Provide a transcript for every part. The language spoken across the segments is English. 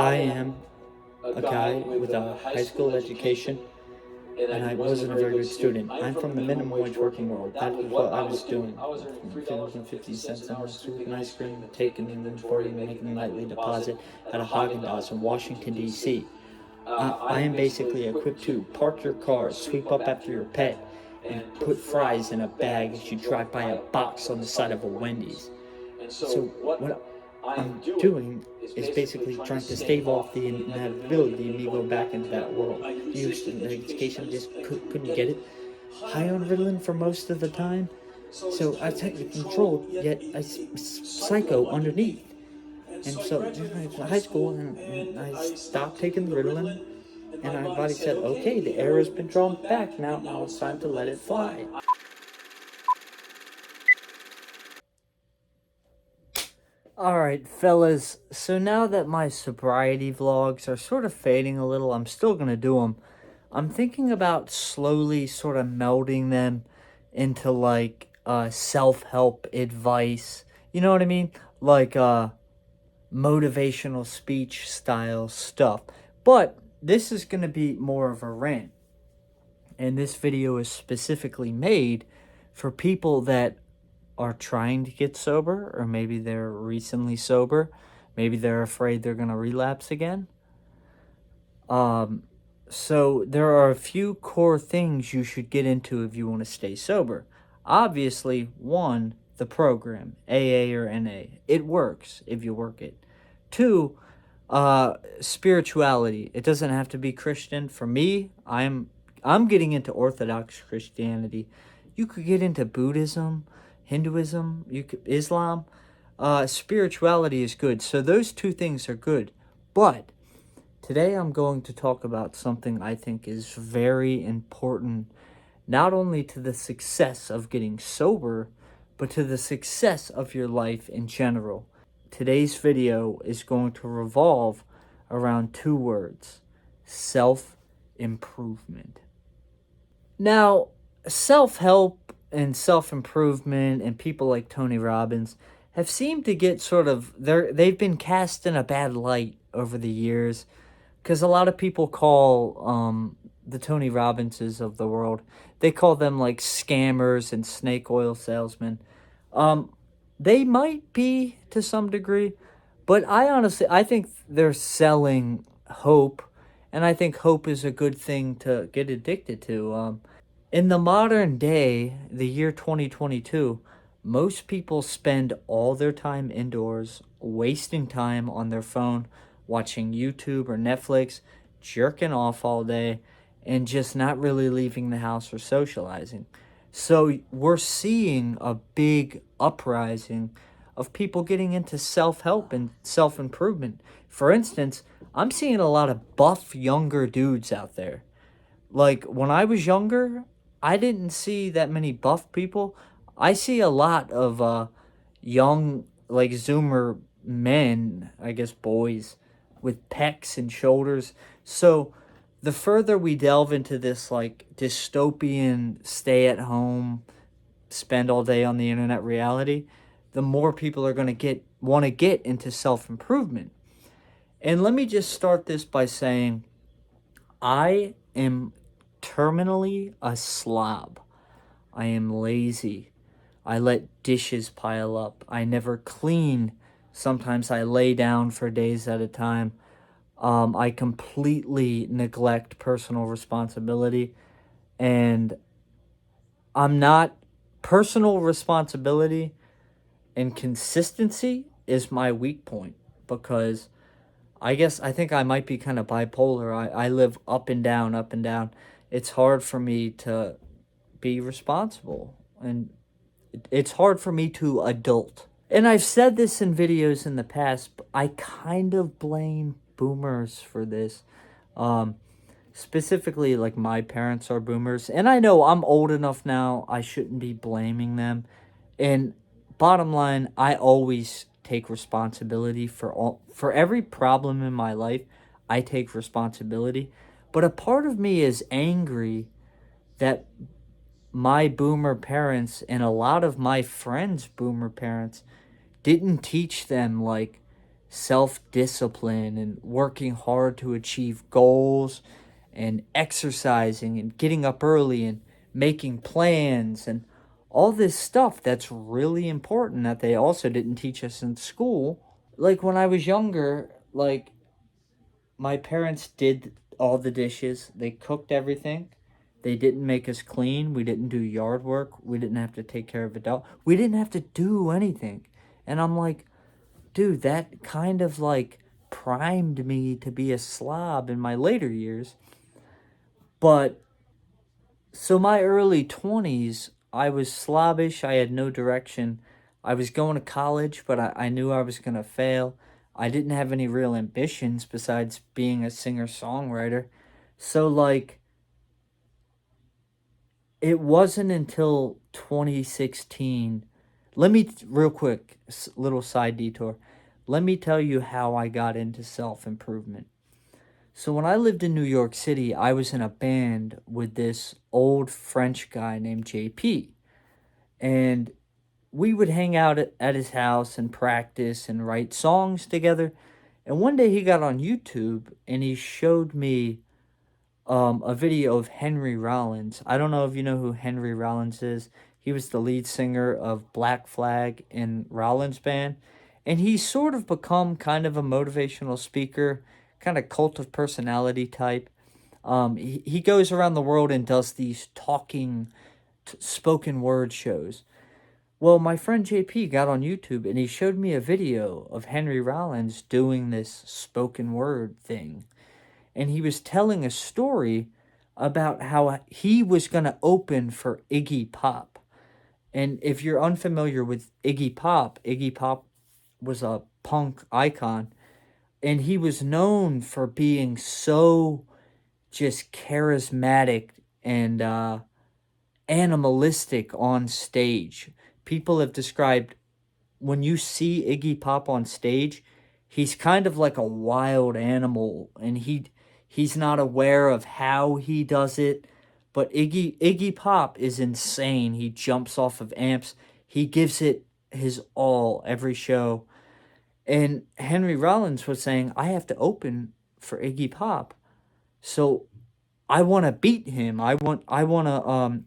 I am a guy with a high school education, and I wasn't a very good student. I'm from the minimum wage working world. That was what I was doing. $3.50 an hour, scooping ice cream, taking inventory, making a nightly deposit at a Haagen-Dazs in Washington, D.C. I am basically equipped to park your car, sweep up after your pet, and put fries in a bag as you drive by a box on the side of a Wendy's. So what I'm doing is basically trying to stave off the inevitability of me go back into that world. Used in education, just couldn't get it. High on Ritalin for most of the time, so I was technically controlled, yet I psycho underneath. And so I was in high school, and I stopped taking the Ritalin, and my body said, okay, the arrow's been drawn back, now it's time to let it fly. Alright, fellas, so now that my sobriety vlogs are sort of fading a little, I'm still gonna do them. I'm thinking about slowly sort of melding them into, like, self-help advice. You know what I mean? Like, motivational speech style stuff. But this is gonna be more of a rant. And this video is specifically made for people that are trying to get sober, or maybe they're recently sober, maybe they're afraid they're going to relapse again. So there are a few core things you should get into if you want to stay sober. Obviously, one, the program, AA or NA. It works if you work it. Two, spirituality. It doesn't have to be Christian. For me, I'm getting into Orthodox Christianity. You could get into Buddhism, Hinduism, Islam. Spirituality is good. So those two things are good. But today I'm going to talk about something I think is very important, not only to the success of getting sober, but to the success of your life in general. Today's video is going to revolve around two words: self-improvement. Now, self-help and self-improvement and people like Tony Robbins have seemed to get sort of, they've been cast in a bad light over the years, because a lot of people call the Tony Robbinses of the world, they call them like scammers and snake oil salesmen. They might be to some degree, but I think they're selling hope, and I think hope is a good thing to get addicted to. In the modern day, the year 2022, most people spend all their time indoors, wasting time on their phone, watching YouTube or Netflix, jerking off all day, and just not really leaving the house or socializing. So we're seeing a big uprising of people getting into self-help and self-improvement. For instance, I'm seeing a lot of buff younger dudes out there. Like, when I was younger, I didn't see that many buff people. I see a lot of young, like, Zoomer men, I guess boys, with pecs and shoulders. So the further we delve into this, like, dystopian stay-at-home, spend all day on the internet reality, the more people are going to want to get into self-improvement. And let me just start this by saying, I am terminally a slob. I am lazy. I let dishes pile up. I never clean. Sometimes I lay down for days at a time. I completely neglect personal responsibility, and personal responsibility and consistency is my weak point, because I think I might be kind of bipolar. I live up and down, up and down. It's hard for me to be responsible, and it's hard for me to adult. And I've said this in videos in the past, but I kind of blame boomers for this. Specifically, like, my parents are boomers, and I know I'm old enough now, I shouldn't be blaming them. And bottom line, I always take responsibility for every problem in my life. I take responsibility, but a part of me is angry that my boomer parents and a lot of my friends' boomer parents didn't teach them, like, self-discipline and working hard to achieve goals and exercising and getting up early and making plans and all this stuff that's really important that they also didn't teach us in school. Like when I was younger, like my parents did all the dishes, they cooked everything. They didn't make us clean. We didn't do yard work. We didn't have to take care of a dog. We didn't have to do anything. And I'm like, dude, that kind of like primed me to be a slob in my later years. But so my early 20s, I was slobbish. I had no direction. I was going to college, but I knew I was going to fail. I didn't have any real ambitions besides being a singer-songwriter. So, like, it wasn't until 2016. Let me, real quick, little side detour. Let me tell you how I got into self-improvement. So when I lived in New York City, I was in a band with this old French guy named JP. And we would hang out at his house and practice and write songs together. And one day he got on YouTube and he showed me a video of Henry Rollins. I don't know if you know who Henry Rollins is. He was the lead singer of Black Flag in Rollins band. And he's sort of become kind of a motivational speaker, kind of cult of personality type. He goes around the world and does these talking, spoken word shows. Well, my friend JP got on YouTube and he showed me a video of Henry Rollins doing this spoken word thing. And he was telling a story about how he was going to open for Iggy Pop. And if you're unfamiliar with Iggy Pop was a punk icon. And he was known for being so just charismatic and animalistic on stage. People have described when you see Iggy Pop on stage, he's kind of like a wild animal and he's not aware of how he does it, but Iggy Pop is insane. He jumps off of amps. He gives it his all every show. And Henry Rollins was saying, I have to open for Iggy Pop. So I want to beat him. I want to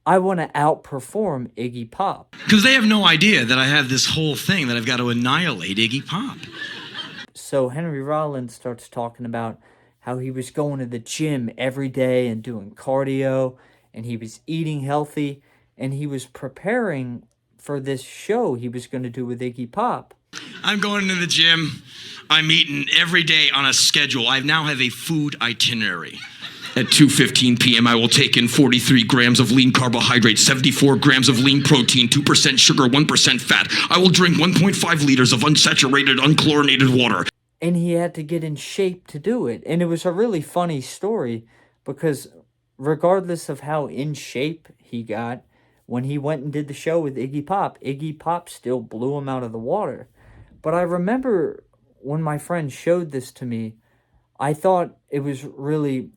I want to outperform Iggy Pop. Because they have no idea that I have this whole thing that I've got to annihilate Iggy Pop. So Henry Rollins starts talking about how he was going to the gym every day and doing cardio and he was eating healthy and he was preparing for this show he was going to do with Iggy Pop. I'm going to the gym. I'm eating every day on a schedule. I now have a food itinerary. At 2:15 p.m., I will take in 43 grams of lean carbohydrates, 74 grams of lean protein, 2% sugar, 1% fat. I will drink 1.5 liters of unsaturated, unchlorinated water. And he had to get in shape to do it. And it was a really funny story because regardless of how in shape he got, when he went and did the show with Iggy Pop still blew him out of the water. But I remember when my friend showed this to me, I thought it was really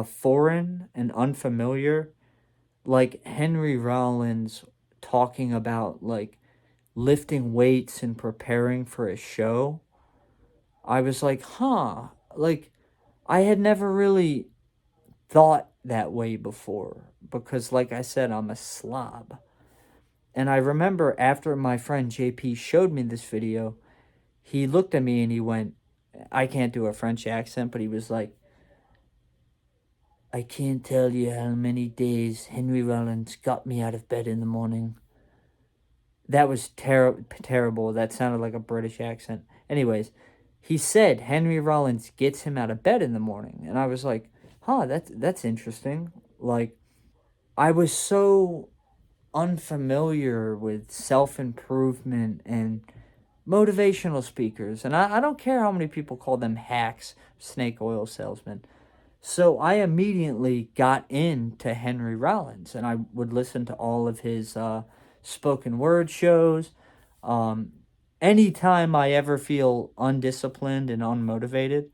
foreign and unfamiliar. Like Henry Rollins talking about like lifting weights and preparing for a show. I was like, huh, like I had never really thought that way before because like I said, I'm a slob. And I remember after my friend JP showed me this video, he looked at me and he went, I can't do a French accent, but he was like, I can't tell you how many days Henry Rollins got me out of bed in the morning. That was terrible. That sounded like a British accent. Anyways, he said Henry Rollins gets him out of bed in the morning. And I was like, huh, that's interesting. Like, I was so unfamiliar with self-improvement and motivational speakers. And I don't care how many people call them hacks, snake oil salesmen. So I immediately got into Henry Rollins, and I would listen to all of his spoken word shows. Anytime I ever feel undisciplined and unmotivated,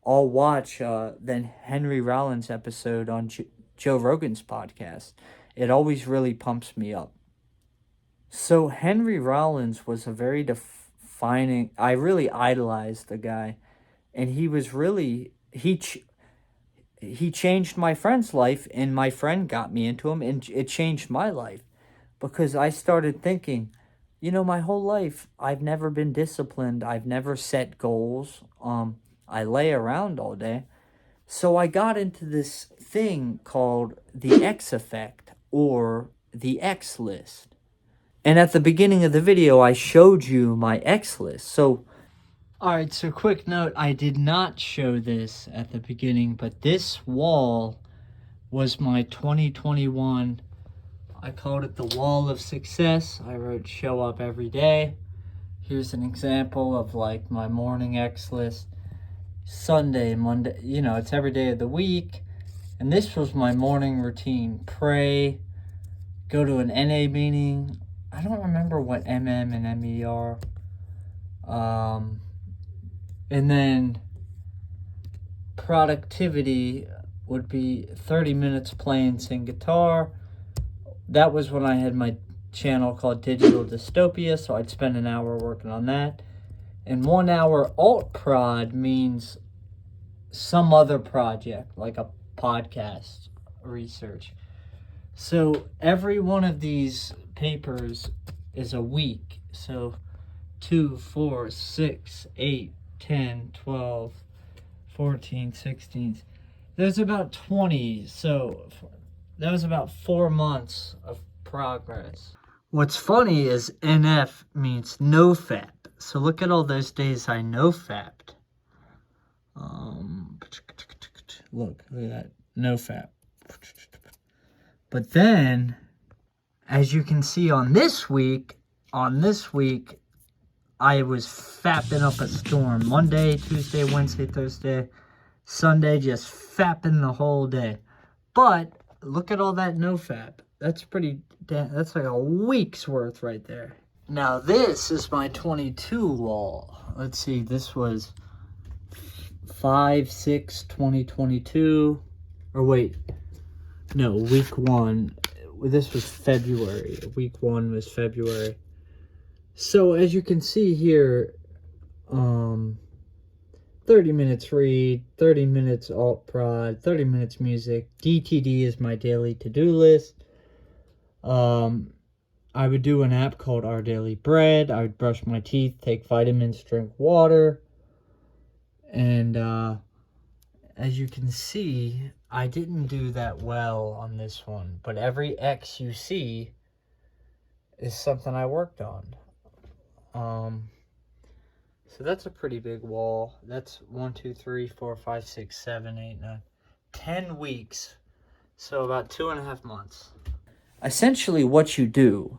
I'll watch the Henry Rollins episode on Joe Rogan's podcast. It always really pumps me up. So Henry Rollins was a very I really idolized the guy, and he was really he changed my friend's life, and my friend got me into him, and it changed my life because I started thinking, my whole life I've never been disciplined. I've never set goals. I lay around all day. So I got into this thing called the X effect or the X list. And at the beginning of the video, I showed you my X list. So, all right, so quick note, I did not show this at the beginning, but this wall was my 2021. I called it the wall of success. I wrote show up every day. Here's an example of like my morning X list. Sunday, Monday, it's every day of the week. And this was my morning routine. Pray, go to an NA meeting. I don't remember what MM and ME are. And then productivity would be 30 minutes playing some guitar. That was when I had my channel called Digital Dystopia, so I'd spend an hour working on that. And 1 hour alt prod means some other project, like a podcast research. So every one of these papers is a week. So 2, 4, 6, 8, 10, 12, 14, 16. There's about 20. So that was about 4 months of progress. What's funny is NF means no fap. So look at all those days I no fapped. Look at that, no fap. But then, as you can see on this week, I was fapping up a storm. Monday, Tuesday, Wednesday, Thursday, Sunday, just fapping the whole day. But look at all that no fap. That's that's like a week's worth right there. Now this is my 22 wall. Let's see, this was 5/6/2022. Or wait, no, week 1. This was February. Week 1 was February. So as you can see here, 30 minutes read, 30 minutes alt prod, 30 minutes music. DTD is my daily to-do list. I would do an app called Our Daily Bread. I would brush my teeth, take vitamins, drink water. And as you can see, I didn't do that well on this one. But every X you see is something I worked on. So that's a pretty big wall. That's 1, 2, 3, 4, 5, 6, 7, 8, 9, 10 weeks. So about 2.5 months. Essentially what you do,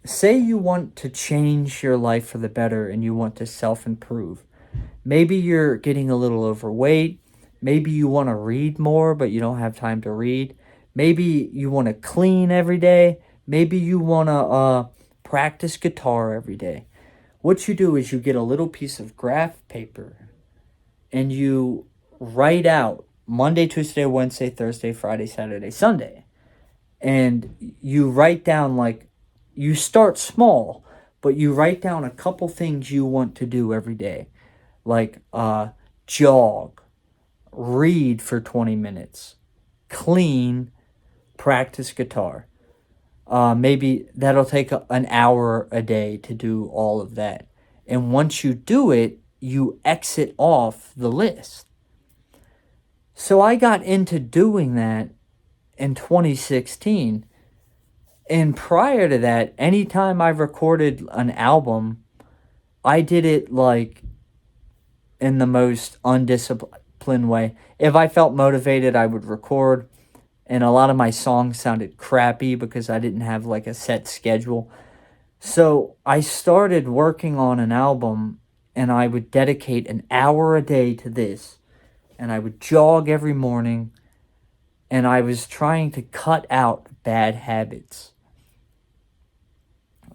say you want to change your life for the better and you want to self-improve. Maybe you're getting a little overweight. Maybe you want to read more, but you don't have time to read. Maybe you want to clean every day. Maybe you want to practice guitar every day. What you do is you get a little piece of graph paper and you write out Monday, Tuesday, Wednesday, Thursday, Friday, Saturday, Sunday. And you write down, like, you start small, but you write down a couple things you want to do every day. Like jog, read for 20 minutes, clean, practice guitar. Maybe that'll take an hour a day to do all of that. And once you do it, you exit off the list. So I got into doing that in 2016. And prior to that, anytime I recorded an album, I did it like in the most undisciplined way. If I felt motivated, I would record. And a lot of my songs sounded crappy because I didn't have like a set schedule. So I started working on an album and I would dedicate an hour a day to this. And I would jog every morning. And I was trying to cut out bad habits.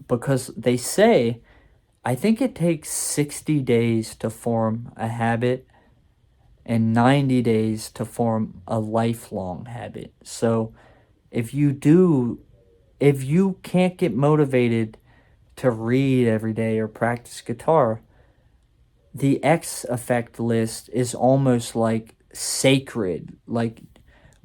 Because they say, I think it takes 60 days to form a habit and 90 days to form a lifelong habit. So if you can't get motivated to read every day or practice guitar, the X effect list is almost like sacred. Like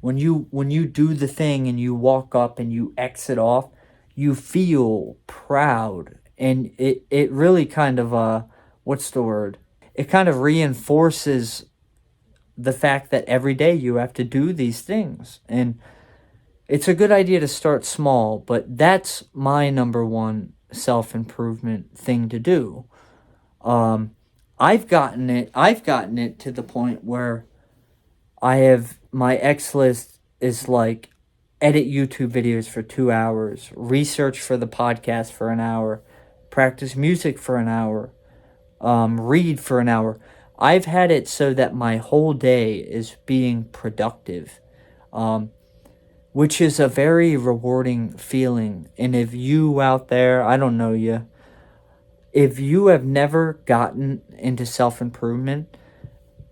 when you do the thing and you walk up and you exit off, you feel proud, and it really kind of what's the word? It kind of reinforces the fact that every day you have to do these things. And it's a good idea to start small, but that's my number one self-improvement thing to do. Um, I've gotten it to the point where I have my X list is like edit YouTube videos for 2 hours, research for the podcast for an hour, practice music for an hour, read for an hour. I've had it so that my whole day is being productive, um, which is a very rewarding feeling. And if you out there, I don't know you, if you have never gotten into self improvement,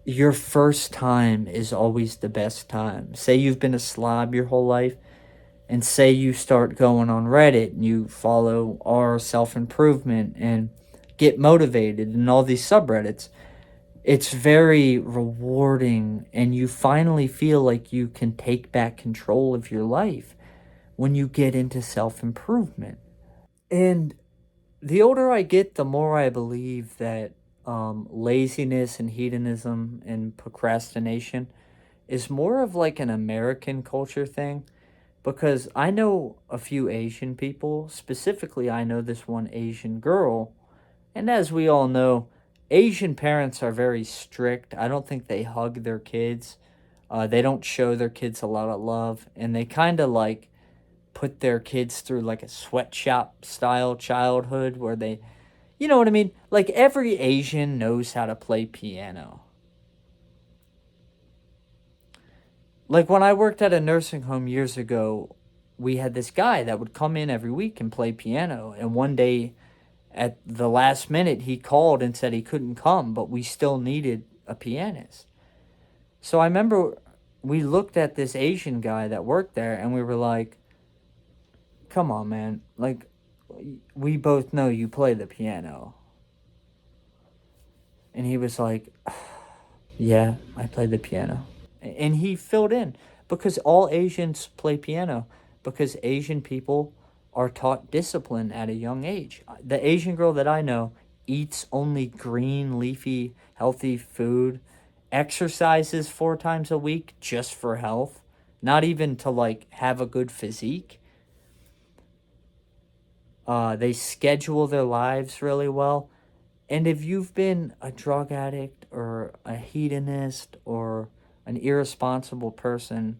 your first time is always the best time. Say you've been a slob your whole life, and say you start going on Reddit and you follow our self improvement and get motivated and all these subreddits. It's very rewarding, and you finally feel like you can take back control of your life when you get into self improvement. And the older I get, the more I believe that laziness and hedonism and procrastination is more of like an American culture thing, because I know a few Asian people. Specifically, I know this one Asian girl. And as we all know, Asian parents are very strict. I don't think they hug their kids. They don't show their kids a lot of love. And they kind of like put their kids through like a sweatshop style childhood where they, you know what I mean? Like every Asian knows how to play piano. Like when I worked at a nursing home years ago, we had this guy that would come in every week and play piano. And one day at the last minute, he called and said he couldn't come, but we still needed a pianist. So I remember we looked at this Asian guy that worked there and we were like, come on, man. Like, we both know you play the piano. And he was like, yeah, I play the piano. And he filled in because all Asians play piano, because Asian people are taught discipline at a young age. The Asian girl that I know eats only green, leafy, healthy food, exercises 4 times a week just for health, not even to like have a good physique. They schedule their lives really well. And if you've been a drug addict or a hedonist or an irresponsible person,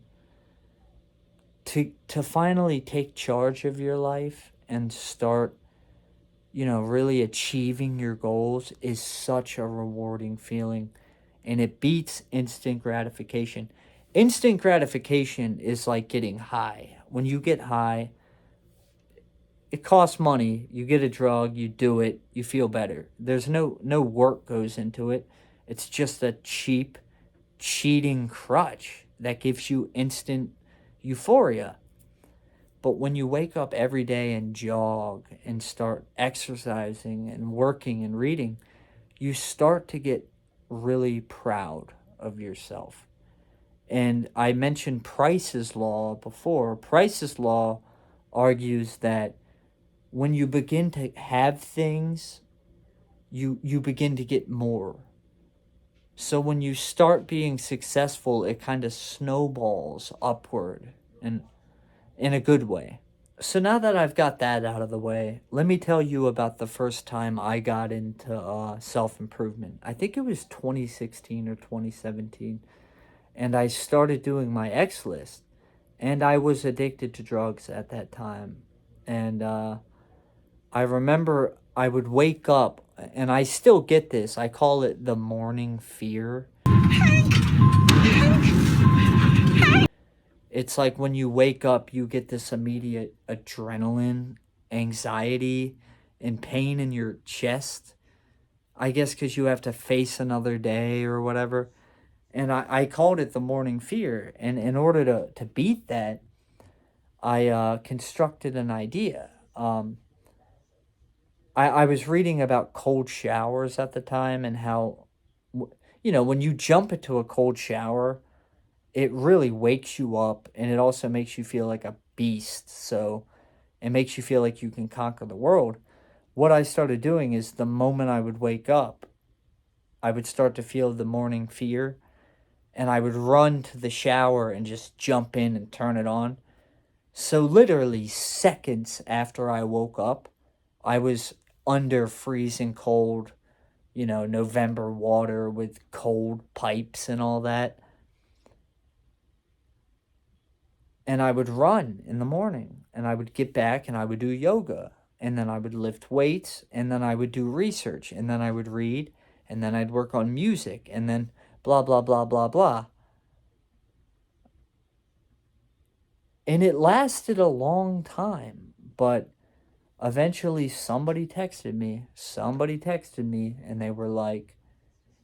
to finally take charge of your life and start, really achieving your goals is such a rewarding feeling, and it beats instant gratification. Instant gratification is like getting high. When you get high, it costs money. You get a drug, you do it, you feel better. There's no work goes into it. It's just a cheap cheating crutch that gives you instant euphoria. But when you wake up every day and jog and start exercising and working and reading, you start to get really proud of yourself. And I mentioned Price's Law before. Price's Law argues that when you begin to have things, you begin to get more. So when you start being successful, it kind of snowballs upward, and in a good way. So now that I've got that out of the way, let me tell you about the first time I got into self improvement. I think it was 2016 or 2017, and I started doing my X list. And I was addicted to drugs at that time. And I remember I would wake up, and I still get this. I call it the morning fear. It's like when you wake up, you get this immediate adrenaline, anxiety, and pain in your chest. I guess because you have to face another day or whatever. And I called it the morning fear. And in order to beat that, I constructed an idea. I was reading about cold showers at the time and how, when you jump into a cold shower, it really wakes you up and it also makes you feel like a beast. So it makes you feel like you can conquer the world. What I started doing is the moment I would wake up, I would start to feel the morning fear and I would run to the shower and just jump in and turn it on. So, literally seconds after I woke up, I was under freezing cold, November water with cold pipes and all that. And I would run in the morning and I would get back and I would do yoga and then I would lift weights and then I would do research and then I would read and then I'd work on music and then blah, blah, blah, blah, blah. And it lasted a long time, but eventually somebody texted me and they were like,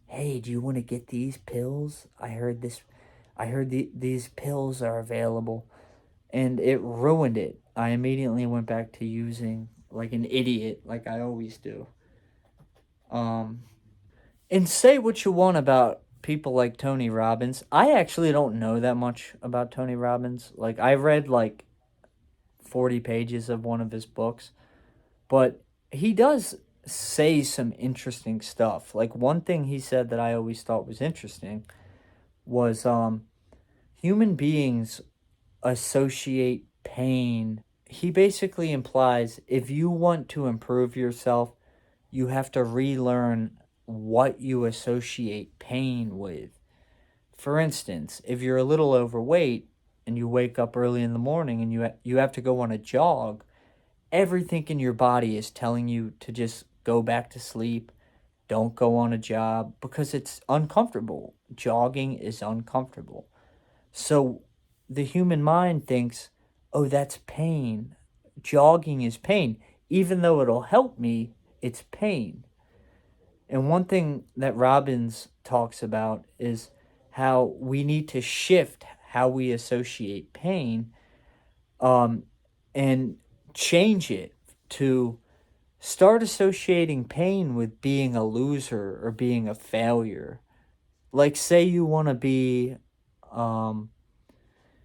"Hey, do you want to get these pills? I heard these pills are available." And it ruined it. I immediately went back to using like an idiot, like I always do. Um, and say what you want about people like Tony Robbins. I actually don't know that much about Tony Robbins. Like I read like 40 pages of one of his books, but he does say some interesting stuff. Like one thing he said that I always thought was interesting was human beings associate pain. He basically implies if you want to improve yourself, you have to relearn what you associate pain with. For instance, if you're a little overweight and you wake up early in the morning and you have to go on a jog, everything in your body is telling you to just go back to sleep, don't go on a job because it's uncomfortable. Jogging is uncomfortable. So the human mind thinks, oh, that's pain. Jogging is pain. Even though it'll help me, it's pain. And one thing that Robbins talks about is how we need to shift how we associate pain, um, and change it to start associating pain with being a loser or being a failure. Like, um,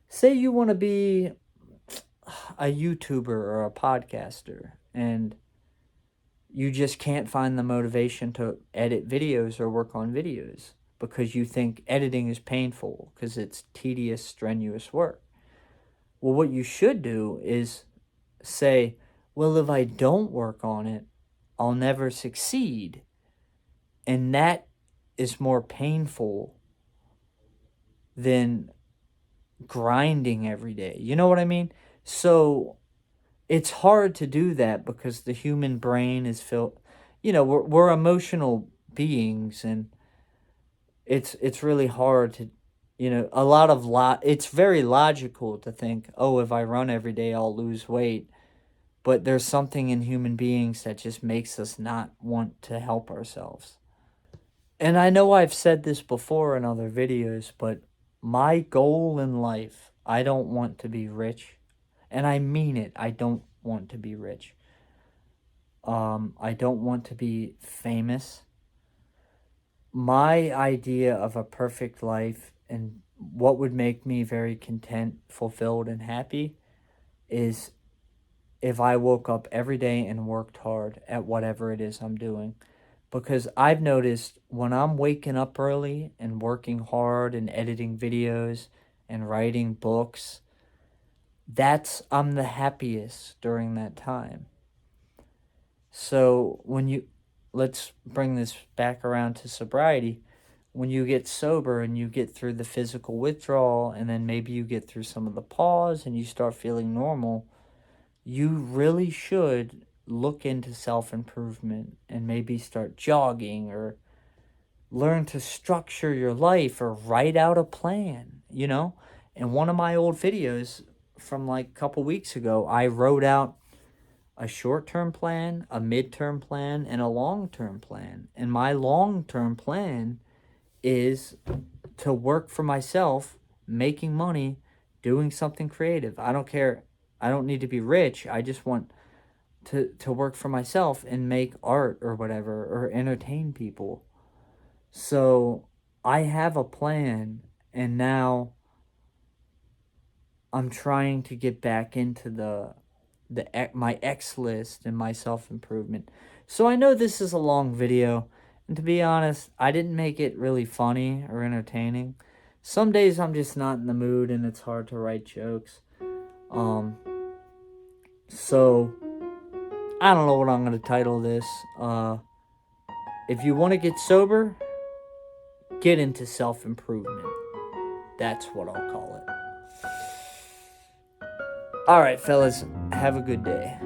say you want to be a YouTuber or a podcaster, and you just can't find the motivation to edit videos or work on videos because you think editing is painful because it's tedious, strenuous work. Well, what you should do is say, well, if I don't work on it, I'll never succeed. And that is more painful than grinding every day. You know what I mean? So it's hard to do that because the human brain is filled, we're emotional beings, and it's really hard to, a lot of it's very logical to think, oh, if I run every day I'll lose weight, but there's something in human beings that just makes us not want to help ourselves. And I know I've said this before in other videos, but my goal in life, I don't want to be rich. And I mean it. I don't want to be rich. I don't want to be famous. My idea of a perfect life and what would make me very content, fulfilled, and happy is if I woke up every day and worked hard at whatever it is I'm doing. Because I've noticed when I'm waking up early and working hard and editing videos and writing books, I'm the happiest during that time. So let's bring this back around to sobriety. When you get sober and you get through the physical withdrawal and then maybe you get through some of the pause and you start feeling normal, you really should look into self-improvement and maybe start jogging or learn to structure your life or write out a plan. In one of my old videos from like a couple weeks ago, I wrote out a short-term plan, a mid-term plan, and a long-term plan. And my long-term plan is to work for myself, making money, doing something creative. I don't care. I don't need to be rich. I just want to work for myself and make art or whatever or entertain people. So I have a plan, and now I'm trying to get back into my X list and my self-improvement. So I know this is a long video, and to be honest, I didn't make it really funny or entertaining. Some days I'm just not in the mood and it's hard to write jokes. So I don't know what I'm going to title this. If you want to get sober, get into self-improvement. That's what I'll call it. All right, fellas, have a good day.